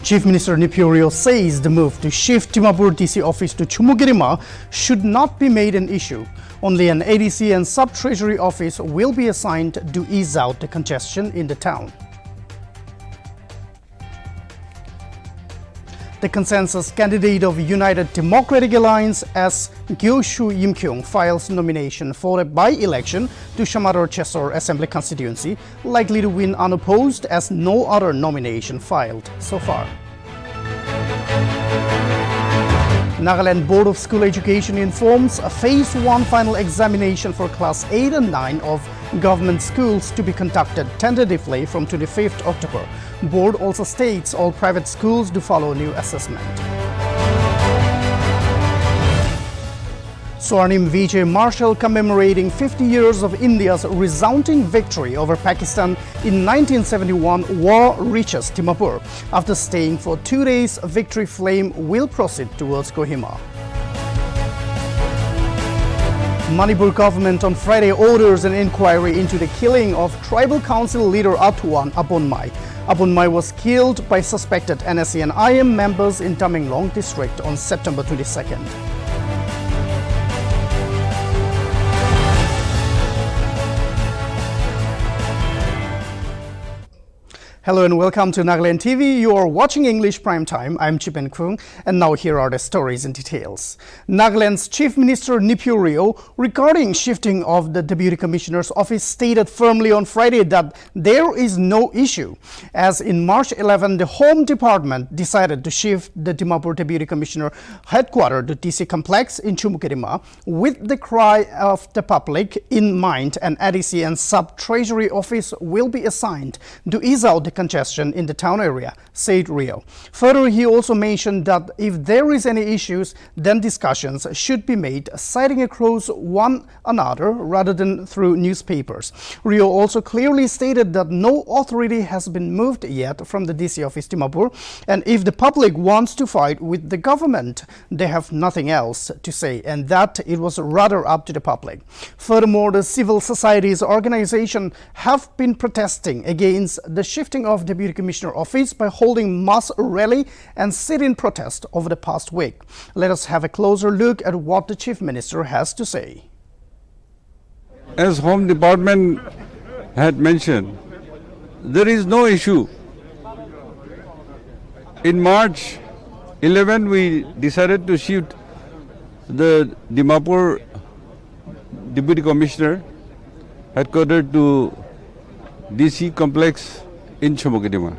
Chief Minister Nltv says the move to shift Dimapur DC office to Chumukirima should not be made an issue. Only an ADC and Sub-Treasury office will be assigned to ease out the congestion in the town. The consensus candidate of United Democratic Alliance as Gyoshu Yimkyung files nomination for a by-election to Shamador Chesor Assembly constituency, likely to win unopposed as no other nomination filed so far. Nagaland Board of School Education informs a Phase 1 final examination for Class 8 and 9 of government schools to be conducted tentatively from 25th October. Board also states all private schools do follow new assessment. Swarnim Vijay Marshal commemorating 50 years of India's resounding victory over Pakistan in 1971 war reaches Dimapur. After staying for 2 days, Victory Flame will proceed towards Kohima. Manipur government on Friday orders an inquiry into the killing of tribal council leader Atuan Abonmai. Abonmai was killed by suspected NSC and IM members in Tamenglong district on September 22nd. Hello and welcome to Nagaland TV. You are watching English Prime Time. I'm Chipen Kung, and now here are the stories and details. Nagaland's Chief Minister Nltv, regarding shifting of the Deputy Commissioner's office, stated firmly on Friday that there is no issue, as in March 11, the Home Department decided to shift the Dimapur Deputy Commissioner headquarters to TC Complex in Chumukirima with the cry of the public in mind. An ADC and Sub-Treasury office will be assigned to ease out the congestion in the town area, said Rio. Further, he also mentioned that if there is any issues, then discussions should be made, citing across one another rather than through newspapers. Rio also clearly stated that no authority has been moved yet from the DC office Dimapur, and if the public wants to fight with the government, they have nothing else to say, and that it was rather up to the public. Furthermore, the civil society's organization have been protesting against the shifting of Deputy Commissioner office by holding mass rally and sit-in protest over the past week. Let us have a closer look at what the Chief Minister has to say. As Home Department had mentioned, there is no issue. In March 11, we decided to shift the Dimapur Deputy Commissioner headquarters to DC Complex in Chumukirima.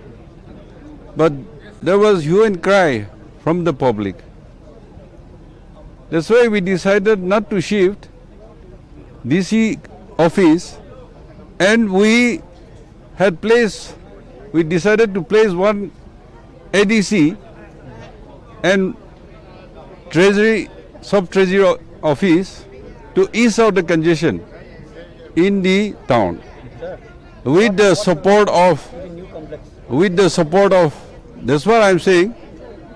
But there was hue and cry from the public. That's why we decided not to shift DC office, and we decided to place one ADC and Sub-Treasury office to ease out the congestion in the town. With the support of, that's what I'm saying,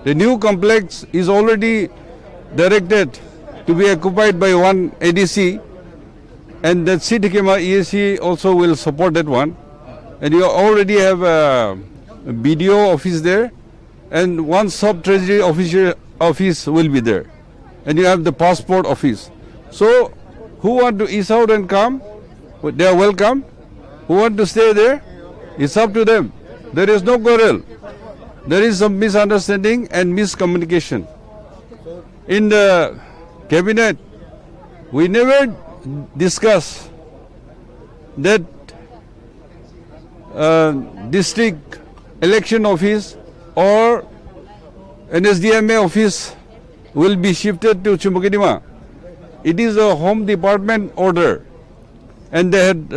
the new complex is already directed to be occupied by one ADC, and that Sidikima ESC also will support that one. And you already have a BDO office there, and one Sub-Treasury office will be there. And you have the passport office. So, who want to ease out and come, they are welcome. Who want to stay there, it's up to them. There is no quarrel. There is some misunderstanding and miscommunication. In the cabinet, we never discuss that district election office or NSDMA office will be shifted to Chumukirima. It is a Home Department order, and they had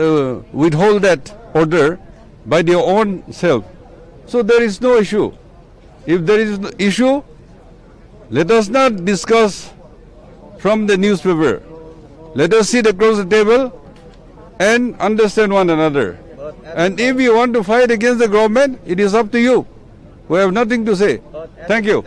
withhold that order by their own self. So there is no issue. If there is no issue, let us not discuss from the newspaper. Let us sit across the table and understand one another. And if you want to fight against the government, it is up to you. We have nothing to say. Thank you.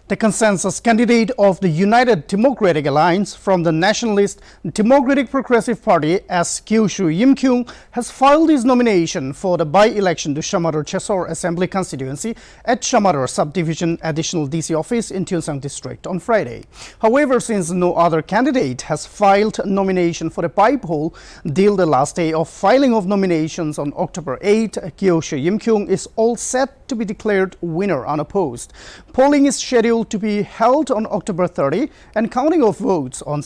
The consensus candidate of the United Democratic Alliance from the Nationalist Democratic Progressive Party, S. Kyushu Yimkyung, has filed his nomination for the by-election to Shamaru Chesor Assembly constituency at Shamaru Subdivision Additional DC office in Tuensang District on Friday. However, since no other candidate has filed nomination for the by-poll, till the last day of filing of nominations on October 8, Kyushu Yimkyung is all set to be declared winner unopposed. Polling is scheduled to be held on October 30 and counting of votes on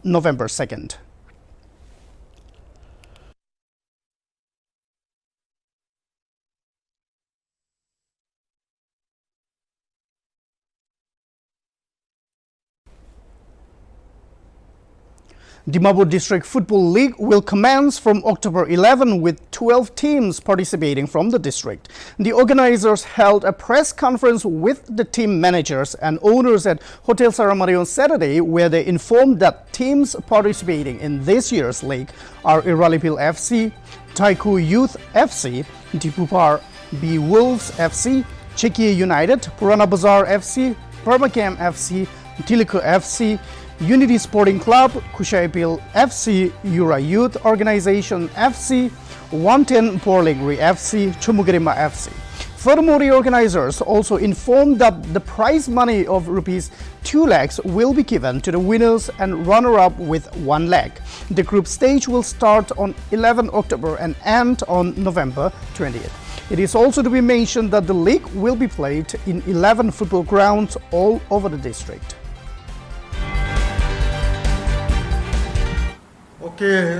November 2nd. Dimapur District Football League will commence from October 11 with 12 teams participating from the district. The organizers held a press conference with the team managers and owners at Hotel Saramari on Saturday, where they informed that teams participating in this year's league are Iralipil FC, Taiku Youth FC, Dipupar B Wolves FC, Chekia United, Purana Bazar FC, Permacam FC, Tiliku FC, Unity Sporting Club, Kushaipil FC, Yura Youth Organization FC, 110 Porlingri FC, Chumugrima FC. Furthermore, the organizers also informed that the prize money of rupees 2 lakhs will be given to the winners and runner-up with 1 lakh. The group stage will start on 11 October and end on November 20th. It is also to be mentioned that the league will be played in 11 football grounds all over the district. Okay,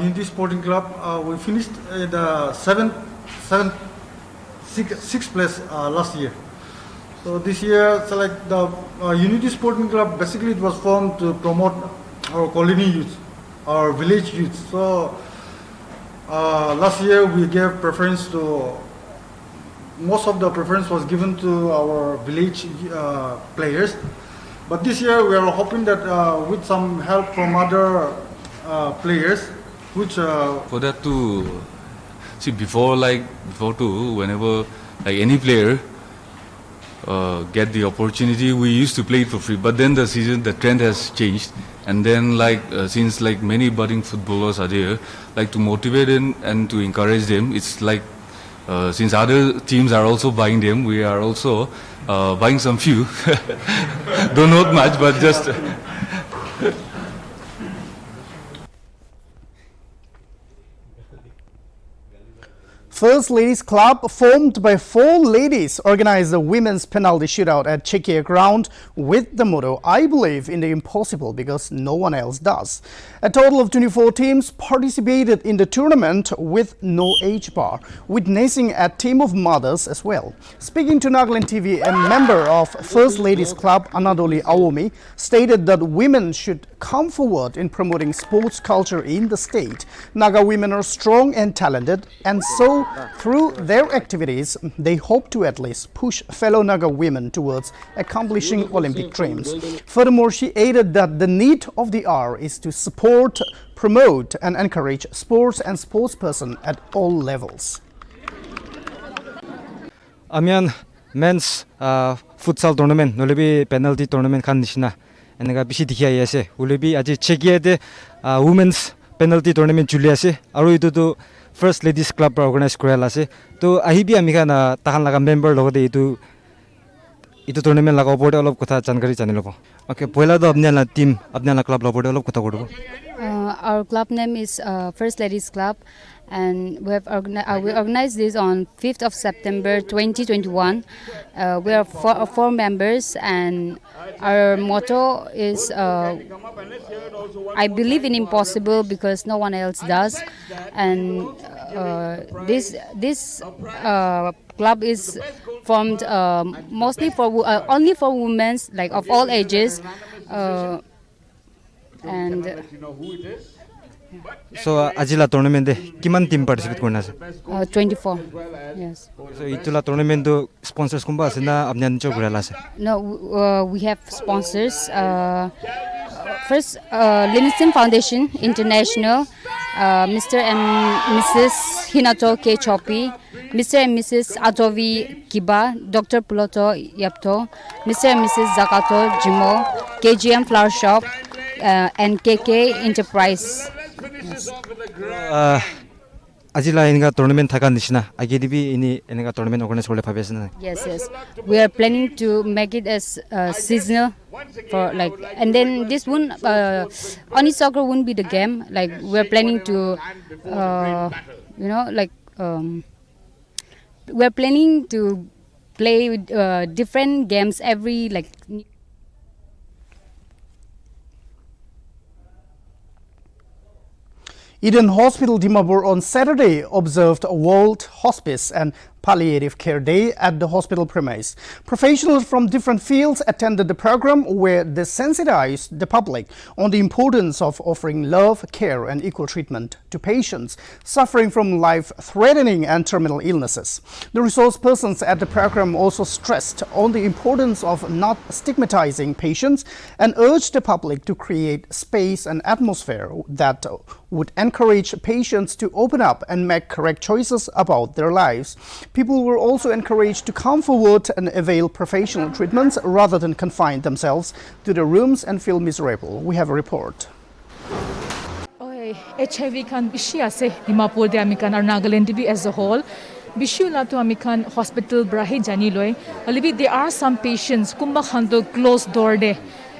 Unity Sporting Club, we finished at the sixth place last year. So this year, so like the Unity Sporting Club, basically it was formed to promote our colony youth, our village youth. So last year we gave preference to, most of the preference was given to our village players. But this year we are hoping that with some help from other players, which for that to see before too, whenever like any player get the opportunity, we used to play it for free. But then the trend has changed, and then since many budding footballers are there, to motivate them and to encourage them, it's since other teams are also buying them, we are also buying some few. Don't know much, but just. First Ladies Club, formed by 4 ladies, organized the women's penalty shootout at Chekia ground with the motto, "I believe in the impossible because no one else does." A total of 24 teams participated in the tournament with no age bar, witnessing a team of mothers as well. Speaking to Nltv, a member of First Ladies Club, Anadoli Awomi, stated that women should come forward in promoting sports culture in the state. Naga women are strong and talented, and so through their activities, they hope to at least push fellow Naga women towards accomplishing Olympic dreams. Furthermore, she added that the need of the hour is to support, promote, and encourage sports and sportsperson at all levels. Amian men's futsal tournament, nolibi penalty tournament kan nishna. Enega bishi dikhai ase. Ulibi aji Chekia de women's penalty tournament juli ase. Aru itu tu First Ladies Club organize korala ase. To ahibi ami kan tahan laga member logode itu tournament laga opor olop kotha jankari janilo. Okay, poila to apne team apne club opor olop kotha kodubo. Our club name is First Ladies Club, and we organized this on 5th of September 2021. We are four members, and our motto is I believe in impossible because no one else does. And this club is formed mostly for only for women, of all ages. And so ajila tournament de kiman team participate korna ase? 24. Yes. So itula tournament do sponsors kumba ase na apne ancho korala ase? No, we have sponsors. First, Livingston Foundation International, Mr. and Mrs. Hinato K. Chopi, Mr. and Mrs. Atovi Kiba, Dr. Puloto Yapto, Mr. and Mrs. Zakato Jimo, KGM Flower Shop, and KK Enterprise. Yes. Ajila inga tournament thakan nishina. Agedibi ini inga tournament organize kole phabesna. Yes, yes. We are planning to make it as seasonal for like, and then this won't only soccer won't be the game. Like we're planning to, we're planning to play with different games every like. Eden Hospital Dimapur on Saturday observed World Hospice and Palliative Care Day at the hospital premise. Professionals from different fields attended the program where they sensitized the public on the importance of offering love, care and equal treatment to patients suffering from life-threatening and terminal illnesses. The resource persons at the program also stressed on the importance of not stigmatizing patients and urged the public to create space and atmosphere that would encourage patients to open up and make correct choices about their lives. People were also encouraged to come forward and avail professional treatments rather than confine themselves to their rooms and feel miserable. We have a report. HIV kan bishi ase Dimapur de amikan ar Nagaland bi as a whole bishi la to amikan hospital brahi jani loi alibi there are some patients kumba khan to closed door de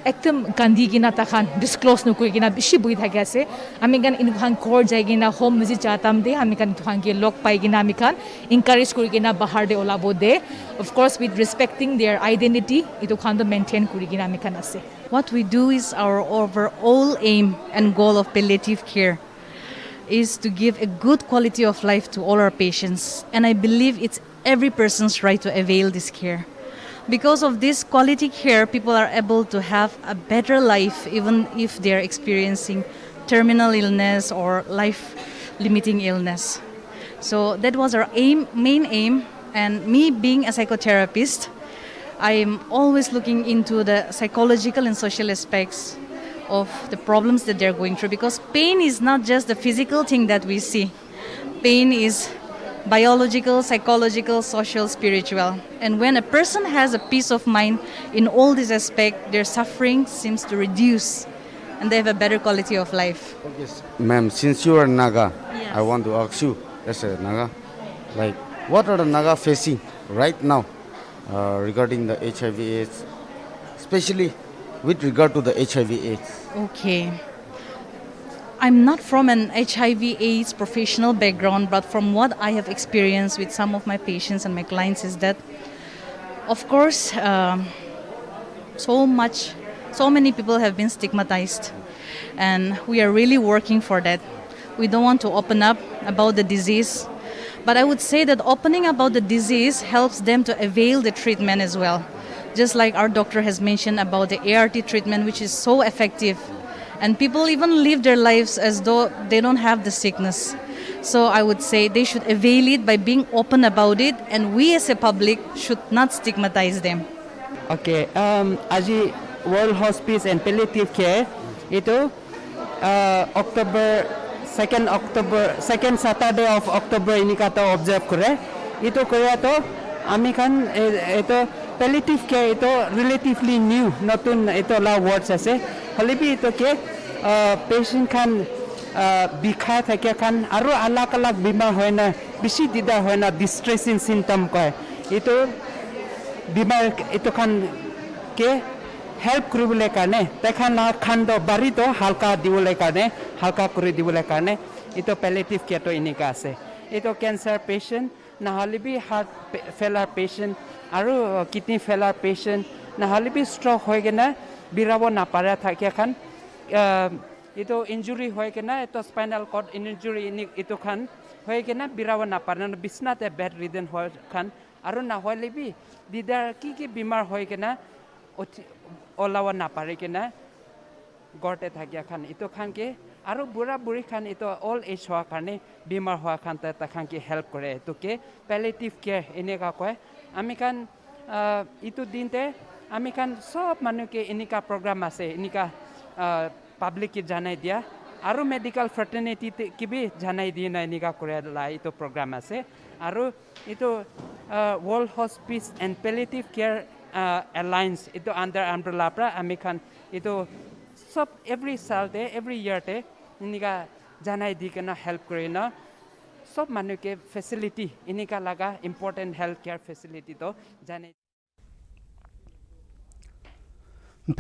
ekdom gandhi gina ta khan disclose no koi gina bishi bui thake ase amikan in khan kor jai gina home visit chatam de amikan khan ge lok pai gina amikan encourage kori gina bahar de olabo de of course with respecting their identity itu khan to maintain kori gina amikan ase. What we do is our overall aim and goal of palliative care is to give a good quality of life to all our patients, and I believe it's every person's right to avail this care. Because of this quality care, people are able to have a better life even if they're experiencing terminal illness or life-limiting illness. So that was our main aim, and me being a psychotherapist, I am always looking into the psychological and social aspects of the problems that they're going through, because pain is not just the physical thing that we see. Pain is biological, psychological, social, spiritual. And when a person has a peace of mind in all these aspects, their suffering seems to reduce and they have a better quality of life. Yes, ma'am, since you are Naga, Yes. I want to ask you, as a Naga, like, what are the Naga facing right now regarding the HIV/AIDS, especially with regard to the HIV/AIDS? Okay. I'm not from an HIV/AIDS professional background, but from what I have experienced with some of my patients and my clients is that, of course, so many people have been stigmatized, and we are really working for that. We don't want to open up about the disease, but I would say that opening about the disease helps them to avail the treatment as well. Just like our doctor has mentioned about the ART treatment, which is so effective. And people even live their lives as though they don't have the sickness. So I would say they should avail it by being open about it, and we as a public should not stigmatize them. Okay, Aji World Hospice and Palliative Care itu second Saturday of October ini kata observe kore. Itu kaya to ami kan itu palliative care itu relatively new, notun itu la words ase. Halibi itu ke patient kan bikha thake kan aru alak bimar hoy na bisi dida hoy na distressing symptom koi. Itu bimar itu kan ke help কৰিবলৈ কাৰণে তেখান খান্দ বাৰীটো হালকা দিবলৈ কাৰণে হালকা কৰি দিবলৈ কাৰণে এইটো পেলেটিভ কেয়াৰটো এনেকা আছে এইটো কেঞ্চাৰ পেচেণ্ট নহ'লে বি হাৰ্ট ফেলাৰ পেচেণ্ট আৰু কিডনি ফেলাৰ পেচেণ্ট নহ'লে বি ষ্ট্ৰক হৈ কিনে বিৰাব নাপাৰে থাকে খান এইটো ইঞ্জুৰি হৈ কিনে এইটো স্পাইনেল কৰ্ড ইঞ্জুৰি এইটো খান হৈ কিনে বিৰাব নাপাৰে বিচনাতে বেড ৰিডেন হৈ খান আৰু নহ'লে বি দিদাৰ কি বেমাৰ হৈ কিনে ওলাব নাপাৰে কিনা গড়তে থাকিয়া খান ইটো খানকে আৰু বুঢ়া বুঢ়ী খান ইটো অল এজ হোৱাৰ কাৰণে বেমাৰ হোৱা খান তাখানকে হেল্প কৰে এইটোকে পেলেটিভ কেয়াৰ এনেকা কয় আমি খান ইটো দিনতে আমি খান সব মানুহকে এনেকা প্ৰগ্ৰাম আছে এনেকা পাব্লিকে জানাই দিয়া আৰু মেডিকেল ফ্ৰেটাৰ্নিটি কিবি জানাই দিয়ে না এনেকা কৰে লাই এইটো প্ৰগ্ৰাম আছে আৰু এইটো world hospice and palliative care alliance এইটো আণ্ডাৰ আমব্ৰেলা পৰা আমি খান এইটো সব এভৰি সালতে এভৰি ইয়াৰতে এনেকা জানাই দি কেনে হেল্প কৰে না সব মানুহকে ফেচিলিটি এনেকা লাগা ইম্পৰ্টেণ্ট হেল্থ কেয়াৰ ফেচিলিটিটো জানে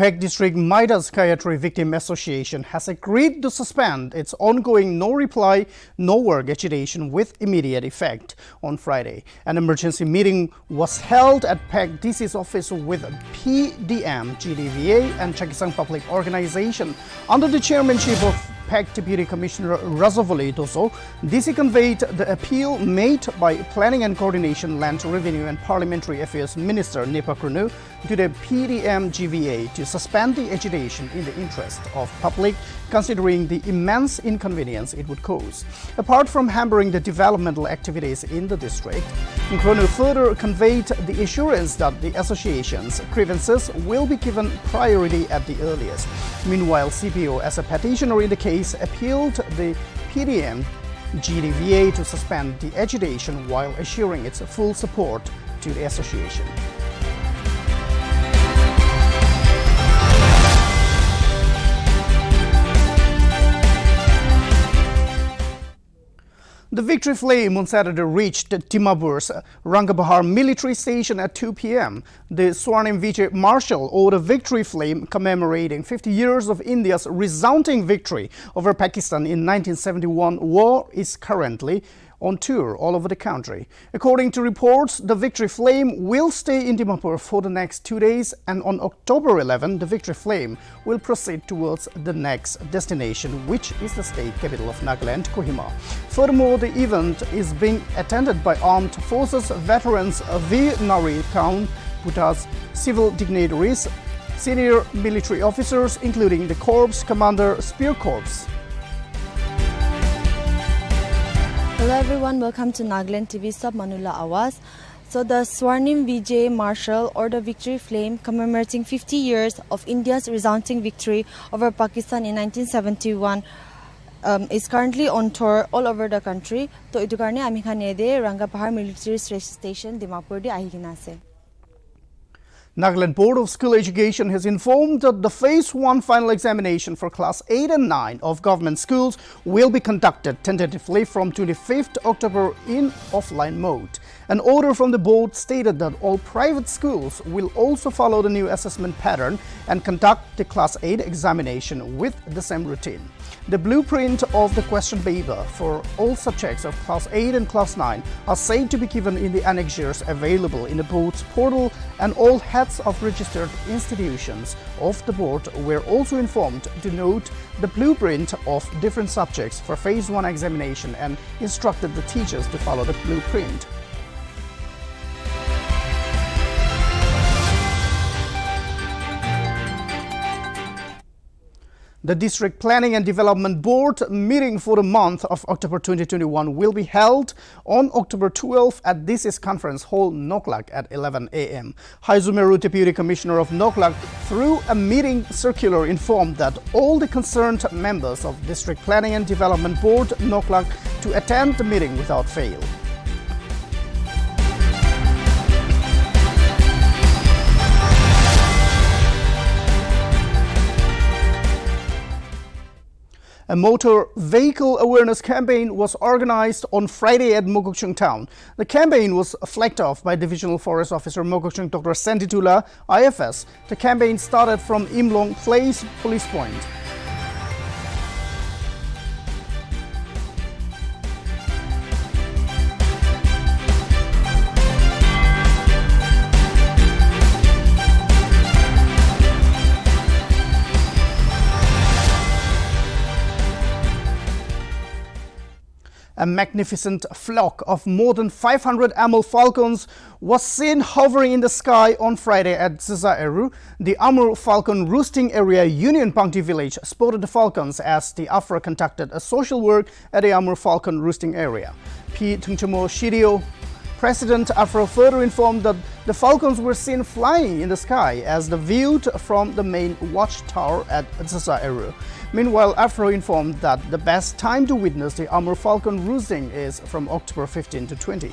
Peck District Midas Psychiatry Victim Association has agreed to suspend its ongoing no-reply, no-work agitation with immediate effect on Friday. An emergency meeting was held at Peck DC's office with PDM, GDVA and Chakisang Public Organization under the chairmanship of Peck Deputy Commissioner Razavoli Doso. DC conveyed the appeal made by Planning and Coordination, Land Revenue and Parliamentary Affairs Minister Nepa Krunu to the PDM GVA to suspend the agitation in the interest of public, considering the immense inconvenience it would cause. Apart from hampering the developmental activities in the district, Krunu further conveyed the assurance that the association's grievances will be given priority at the earliest. Meanwhile, CPO, as a petitioner in the case, appealed the PDM GDVA to suspend the agitation while assuring its full support to the association. The victory flame on Saturday reached Dimapur's Rangabahar military station at 2 p.m. The Swarnim Vijay Marshal, or the victory flame commemorating 50 years of India's resounding victory over Pakistan in 1971 war, is currently on tour all over the country. According to reports, the victory flame will stay in Dimapur for the next 2 days, and on October 11, the victory flame will proceed towards the next destination, which is the state capital of Nagaland, Kohima. Furthermore, the event is being attended by armed forces veterans, Veer Nari Kaun, Bhuta's civil dignitaries, senior military officers, including the Corps Commander Spear Corps. Hello everyone, welcome to Nagaland TV Sub Manula Awas. So the Swarnim Vijay Marshal, or the Victory Flame, commemorating 50 years of India's resounding victory over Pakistan in 1971, is currently on tour all over the country. So itu karne ami khane de Rangapahar military station Dimapur de ahigina ase. Nagaland Board of School Education has informed that the Phase 1 final examination for Class 8 and 9 of government schools will be conducted tentatively from 25th October in offline mode. An order from the board stated that all private schools will also follow the new assessment pattern and conduct the Class 8 examination with the same routine. The blueprint of the question paper for all subjects of Class 8 and Class 9 are said to be given in the annexures available in the board's portal, and all heads of registered institutions of the board were also informed to note the blueprint of different subjects for Phase 1 examination and instructed the teachers to follow the blueprint. The District Planning and Development Board meeting for the month of October 2021 will be held on October 12 at DC's Conference Hall, Noklak at 11 a.m. Haizumeru Deputy Commissioner of Noklak, through a meeting circular, informed that all the concerned members of District Planning and Development Board, Noklak, to attend the meeting without fail. A motor vehicle awareness campaign was organized on Friday at Mokokchung town. The campaign was flagged off by Divisional Forest Officer Mokokchung Dr. Sanditula, IFS. The campaign started from Imlong Place Police Point. A magnificent flock of more than 500 Amur falcons was seen hovering in the sky on Friday at Zizaeru. The Amur Falcon Roosting Area Union Pangti village spotted the falcons as the AFRA conducted a social work at the Amur Falcon Roosting Area. P. Tungchamo Shirio President Afro further informed that the falcons were seen flying in the sky as the viewed from the main watchtower at Zaza. Meanwhile, Afro informed that the best time to witness the Amur falcon roosting is from October 15 to 20.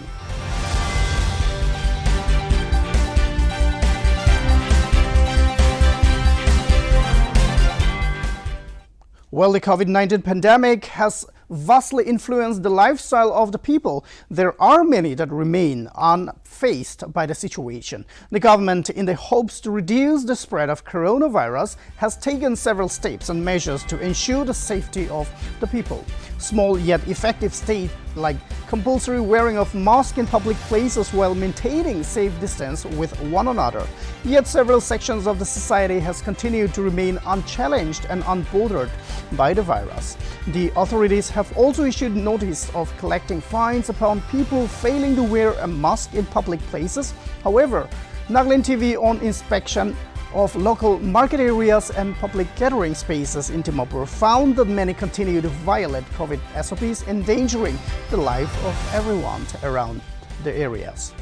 While the COVID-19 pandemic has vastly influenced the lifestyle of the people, there are many that remain unfazed by the situation. The government, in the hopes to reduce the spread of coronavirus, has taken several steps and measures to ensure the safety of the people. Small yet effective steps like compulsory wearing of masks in public places while maintaining safe distance with one another. Yet several sections of the society has continued to remain unchallenged and unbothered by the virus. The authorities have also issued notice of collecting fines upon people failing to wear a mask in public places. However, Nltv on inspection of local market areas and public gathering spaces in Manipur found that many continue to violate COVID SOPs, endangering the life of everyone around the areas.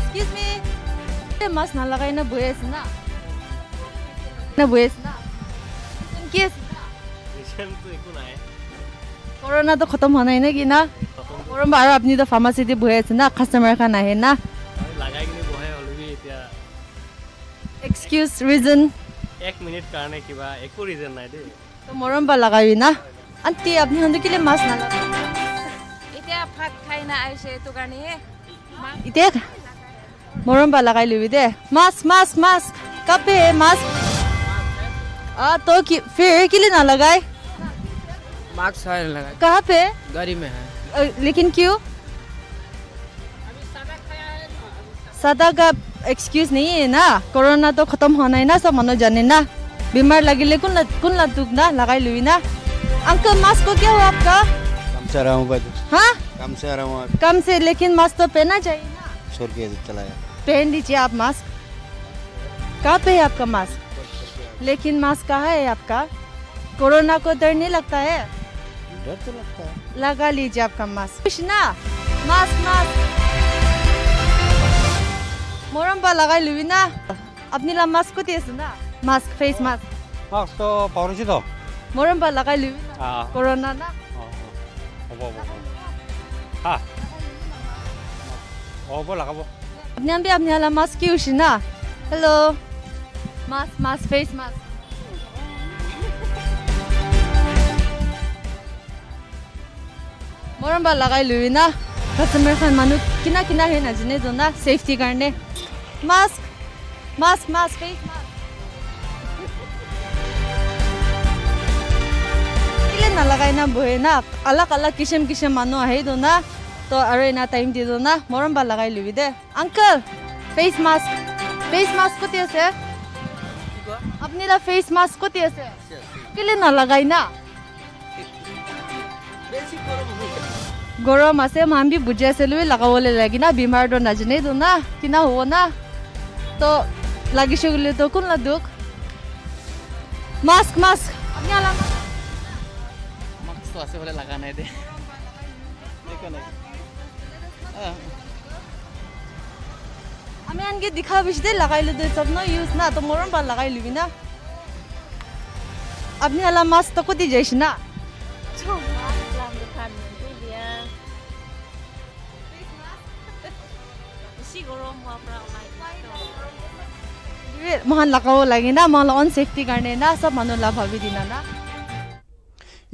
Excuse me. Mas nalagay na buwes na. Na buwes na. Kiss. Corona to खत्म होना ही नहीं कि ना corona बार अपनी तो pharmacy दी बुहे ना customer का ना है ना लगाई नहीं बुहे ऑलरेडी इतना excuse reason 1 मिनट करने की बात एको रीजन नहीं दे तो मोरम बा लगाई ना अंती अपनी हंदे के लिए मास्क ना लगा इतना फाक खाई ना ऐसे तो करनी है इते मोरम बा लगाई लुवी दे मास्क मास्क मास्क कब पे है मास्क तो कि फिर के लिए ना लगाए मास्क सारे लगा कहाँ पे गाड़ी में है लेकिन क्यों सादा का एक्सक्यूज नहीं है ना कोरोना तो खत्म होना है ना सब मनो जाने ना बीमार लगे ले कुन ला दुख ना लगाई लुई ना अंकल मास्क को क्या हुआ आपका काम से आ रहा हूँ बाजू हाँ काम से आ रहा हूँ कम से लेकिन मास्क तो पहनना चाहिए ना 100 रुपये चलाया पहन लीजिए आप मास्क कहाँ पे है आपका मास्क लेकिन मास्क कहाँ है आपका कोरोना को डर नहीं लगता है डर तो लगता है लगा लीजिए आपका मास्क कुछ ना मास्क मास्क मोरम पा लगा लुई ना अपनी ला मास्क को तेज ना मास्क फेस मास्क मास्क तो पाउनुछि तो मोरम पा लगा लुई ना कोरोना ना हाँ ओबो लगाबो अपने ला मास्क क्यों ना hello mask mask face mask मोरम बा लगाई लुई ना कस्टमर खान मानु किना किना है ना जने दो ना सेफ्टी करने mask mask mask face mask किले ना लगाई ना बोहे ना अलग अलग किस्म मानु है दो ना तो अरे ना टाइम दे दो ना मोरम बा लगाई लुई दे अंकल फेस मास्क को तेसे अपने ला फेस मास्क को तेसे किले ना लगाई ना गरम आसे हम भी बुझे से लुई लगावले लगी ना बीमार दो नजने दो ना किना हो ना तो लगी शुगले तो कुन ला दुख मास्क मास्क अपने आला मास्क तो ऐसे वाले लगाना है दे देखो नहीं हमें अनके दिखा बिचते लगाई लो दे सब नो यूज ना तो मोरम बा लगाई लुई ना अपने आला मास्क तो को दी जैसे ना मोहन लगाओ लगे ना मोहन ऑन सेफ्टी करने ना सब मनो ला भाभी दिना ना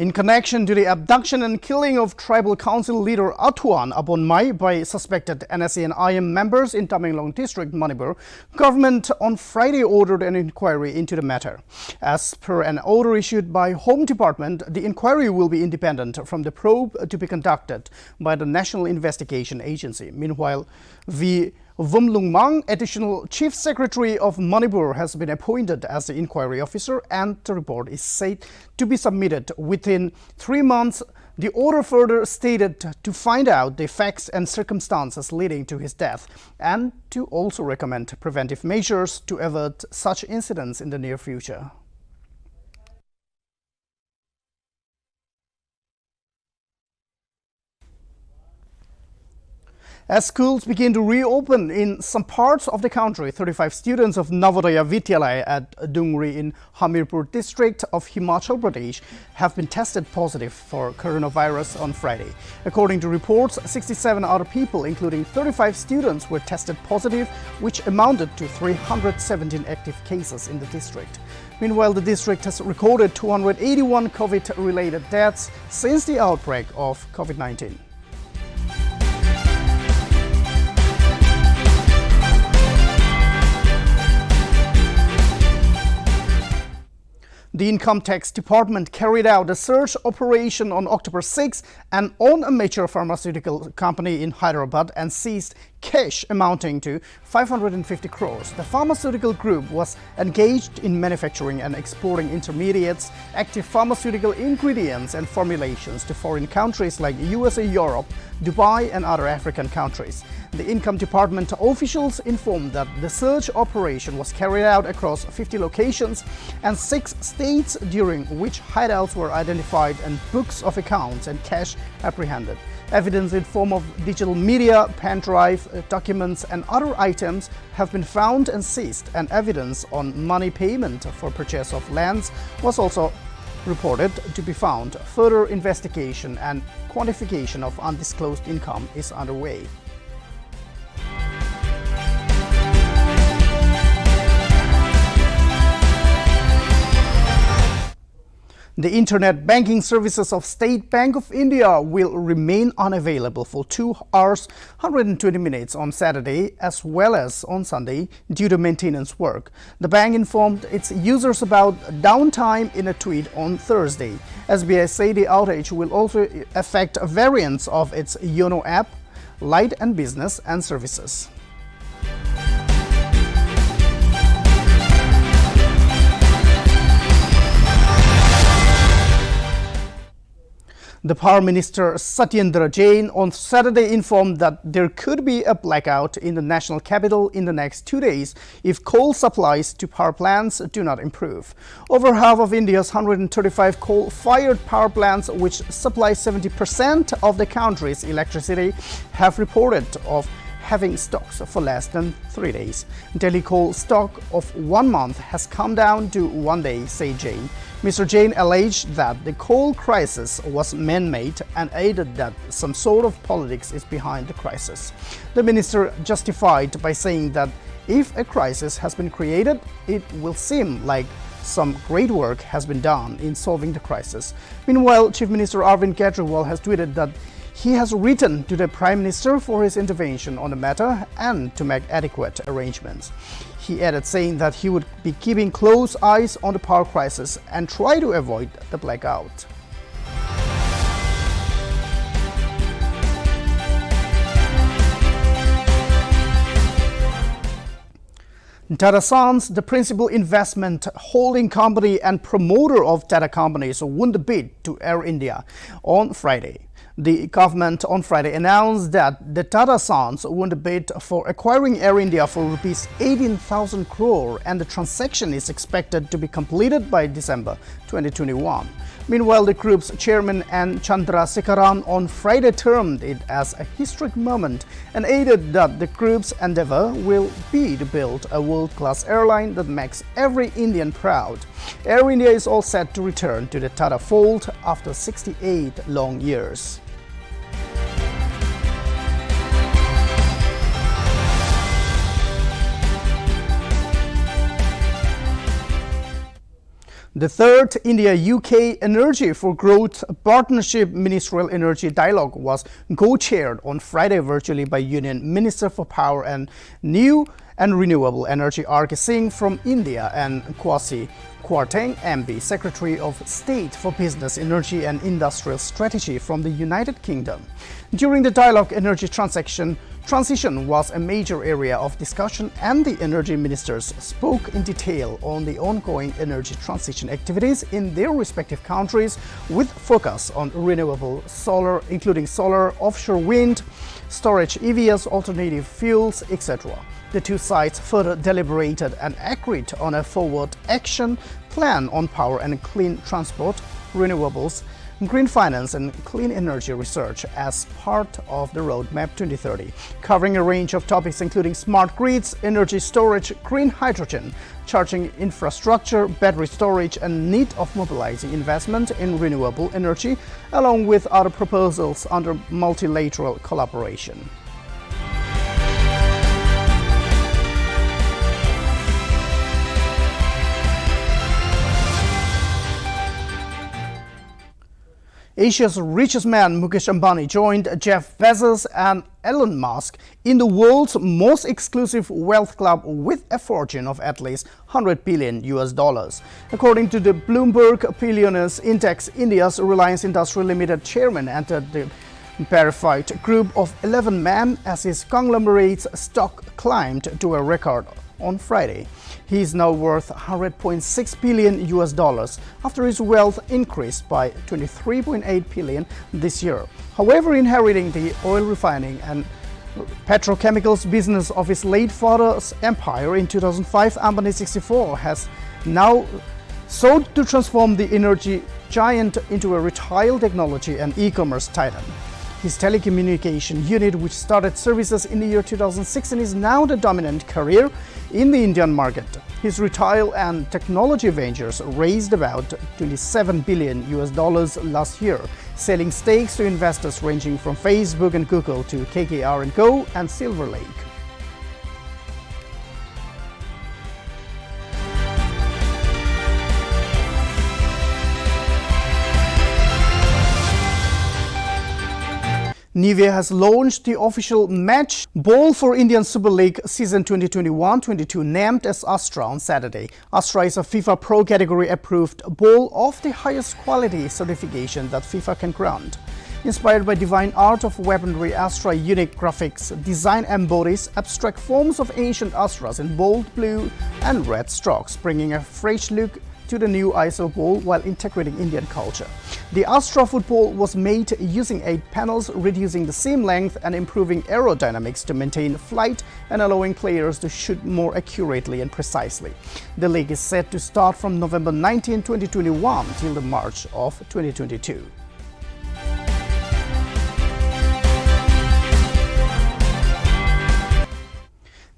In connection to the abduction and killing of Tribal Council leader Atuan Abonmai by suspected NSA and IM members in Tamenglong District, Manipur, government on Friday ordered an inquiry into the matter. As per an order issued by Home Department, the inquiry will be independent from the probe to be conducted by the National Investigation Agency. Meanwhile, V. Vumlungmang, additional Chief Secretary of Manipur, has been appointed as the inquiry officer, and the report is said to be submitted within 3 months. The order further stated to find out the facts and circumstances leading to his death and to also recommend preventive measures to avert such incidents in the near future. As schools begin to reopen in some parts of the country, 35 students of Navodaya Vidyalaya at Dungri in Hamirpur district of Himachal Pradesh have been tested positive for coronavirus on Friday. According to reports, 67 other people, including 35 students, were tested positive, which amounted to 317 active cases in the district. Meanwhile, the district has recorded 281 COVID-related deaths since the outbreak of COVID-19. The Income Tax Department carried out a search operation on October 6 and on a major pharmaceutical company in Hyderabad and seized cash amounting to 550 crores. The pharmaceutical group was engaged in manufacturing and exporting intermediates, active pharmaceutical ingredients and formulations to foreign countries like USA, Europe, Dubai and other African countries. The Income Department officials informed that the search operation was carried out across 50 locations and 6 states, during which hideouts were identified and books of accounts and cash apprehended. Evidence in form of digital media, pen drive, documents and other items have been found and seized, and evidence on money payment for purchase of lands was also reported to be found. Further investigation and quantification of undisclosed income is underway. The internet banking services of State Bank of India will remain unavailable for 2 hours, 120 minutes on Saturday as well as on Sunday due to maintenance work. The bank informed its users about downtime in a tweet on Thursday. SBI said the outage will also affect variants of its YONO app, Lite and Business and services. The Power Minister Satyendra Jain on Saturday informed that there could be a blackout in the national capital in the next 2 days if coal supplies to power plants do not improve. Over half of India's 135 coal-fired power plants, which supply 70% of the country's electricity, have reported of having stocks for less than 3 days. Daily coal stock of 1 month has come down to 1 day, said Jain. Mr. Jain alleged that the coal crisis was man-made and added that some sort of politics is behind the crisis. The minister justified by saying that if a crisis has been created, it will seem like some great work has been done in solving the crisis. Meanwhile, Chief Minister Arvind Kejriwal has tweeted that he has written to the Prime Minister for his intervention on the matter and to make adequate arrangements. He added, saying that he would be keeping close eyes on the power crisis and try to avoid the blackout. Tata Sons, the principal investment holding company and promoter of Tata companies, won the bid to Air India on Friday. The government on Friday announced that the Tata Sons won the bid for acquiring Air India for rupees 18,000 crore and the transaction is expected to be completed by December 2021. Meanwhile, the group's chairman N. Chandrasekaran on Friday termed it as a historic moment and added that the group's endeavor will be to build a world-class airline that makes every Indian proud. Air India is all set to return to the Tata fold after 68 long years. The third India-UK Energy for Growth Partnership Ministerial Energy Dialogue was co-chaired on Friday virtually by Union Minister for Power and New and Renewable Energy R.K. Singh from India and Kwasi Kwarteng MB, Secretary of State for Business, Energy and Industrial Strategy from the United Kingdom. During the dialogue, energy transition was a major area of discussion and the energy ministers spoke in detail on the ongoing energy transition activities in their respective countries with focus on renewable solar, including solar, offshore wind, storage, EVs, alternative fuels, etc. The two sides further deliberated and agreed on a forward action plan on power and clean transport, renewables, green finance and clean energy research as part of the Roadmap 2030, covering a range of topics including smart grids, energy storage, green hydrogen, charging infrastructure, battery storage, and need of mobilizing investment in renewable energy, along with other proposals under multilateral collaboration. Asia's richest man, Mukesh Ambani, joined Jeff Bezos and Elon Musk in the world's most exclusive wealth club with a fortune of at least $100 billion. According to the Bloomberg Billionaires Index, India's Reliance Industries Limited chairman entered the verified group of 11 men as his conglomerate's stock climbed to a record on Friday. He is now worth $100.6 billion after his wealth increased by $23.8 billion this year. However, inheriting the oil refining and petrochemicals business of his late father's empire in 2005, Ambani 64 has now sought to transform the energy giant into a retail technology and e-commerce titan. His telecommunication unit, which started services in the year 2006 and is now the dominant carrier in the Indian market. His retail and technology ventures raised about $27 billion last year, selling stakes to investors ranging from Facebook and Google to KKR&Co and Silver Lake. Nltv has launched the official match ball for Indian Super League season 2021-22 named as Astra on Saturday. Astra is a FIFA Pro category approved ball of the highest quality certification that FIFA can grant. Inspired by divine art of weaponry, Astra unique graphics design embodies abstract forms of ancient astras in bold blue and red strokes, bringing a fresh look to the new ISO ball while integrating Indian culture. The Astra football was made using 8 panels, reducing the seam length and improving aerodynamics to maintain flight and allowing players to shoot more accurately and precisely. The league is set to start from November 19, 2021 till the March of 2022.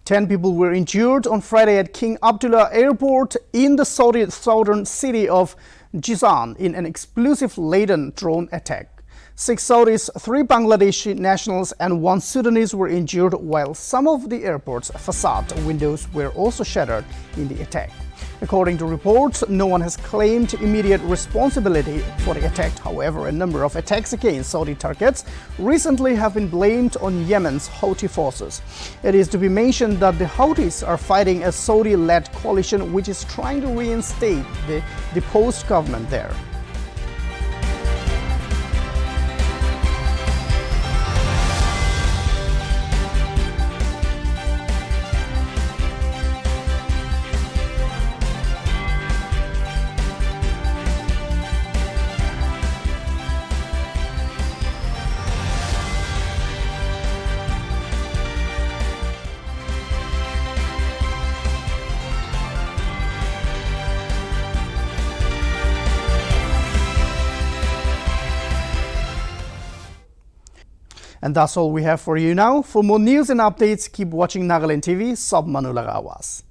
Ten people were injured on Friday at King Abdullah Airport in the Saudi southern city of Jizan in an explosive-laden drone attack. 6 Saudis, 3 Bangladeshi nationals and 1 Sudanese were injured, while some of the airport's facade windows were also shattered in the attack. According to reports, no one has claimed immediate responsibility for the attack. However, a number of attacks against Saudi targets recently have been blamed on Yemen's Houthi forces. It is to be mentioned that the Houthis are fighting a Saudi-led coalition which is trying to reinstate the deposed government there. And that's all we have for you now. For more news and updates, keep watching Nagaland TV, Sab Manula Awas.